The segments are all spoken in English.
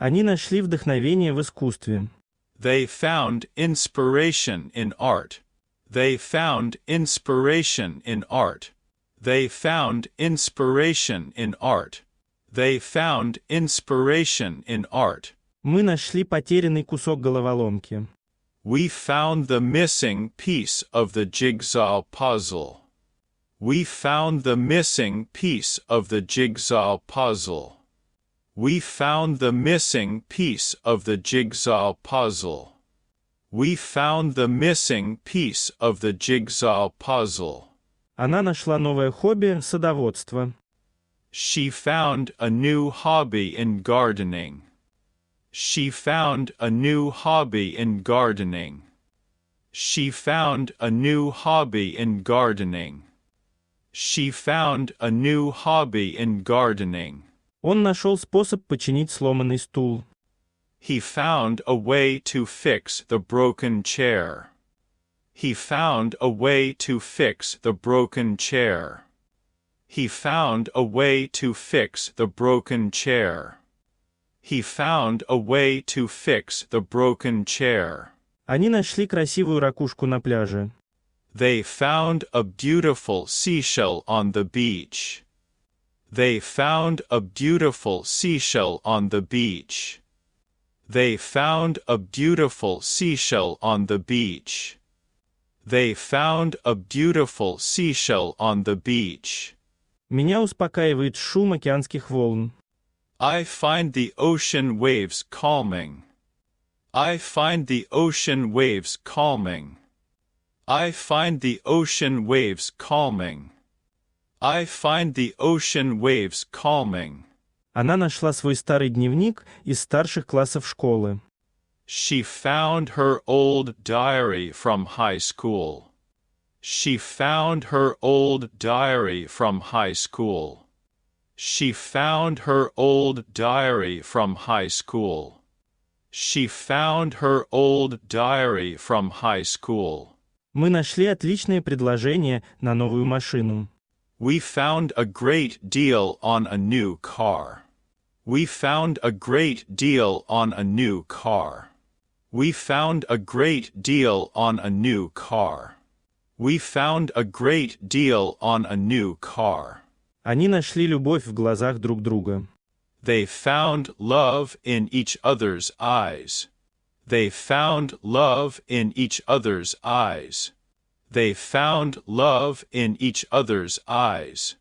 Они нашли вдохновение в искусстве. They found inspiration in art. They found inspiration in art. They found inspiration in art. They found inspiration in art. Мы нашли потерянный кусок головоломки. We found the missing piece of the jigsaw puzzle. We found the missing piece of the jigsaw puzzle. We found the missing piece of the jigsaw puzzle. We found the missing piece of the jigsaw puzzle. Она нашла новое хобби — садоводство. She found a new hobby in gardening. She found a new hobby in gardening. She found a new hobby in gardening. She found a new hobby in gardening. Он нашел способ починить сломанный стул. He found a way to fix the broken chair. He found a way to fix the broken chair. He found a way to fix the broken chair. He found a way to fix the broken chair. Они нашли красивую ракушку на пляже. They found a beautiful seashell on the beach. They found a beautiful seashell on the beach. They found a beautiful seashell on the beach. They found a beautiful seashell on the beach. Меня успокаивает шум океанских волн. I find the ocean waves calming. I find the ocean waves calming. I find the ocean waves calming. I find the ocean waves calming. Она нашла свой старый дневник из старших классов школы. She found her old diary from high school. She found her old diary from high school. She found her old diary from high school. She found her old diary from high school. Мы нашли отличное предложение на новую машину. We found a great deal on a new car. We found a great deal on a new car. We found a great deal on a new car. We found a great deal on a new car. Они нашли любовь в глазах друг друга. They found love in each other's eyes. They found love in each other's eyes. They found love in each other's eyes.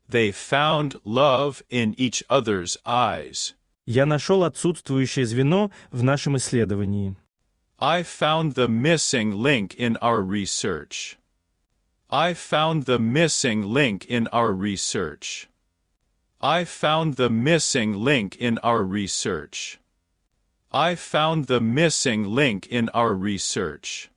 They found love in each other's eyes. Я нашел отсутствующее звено в нашем исследовании. I found the missing link in our research. I found the missing link in our research. I found the missing link in our research. I found the missing link in our research.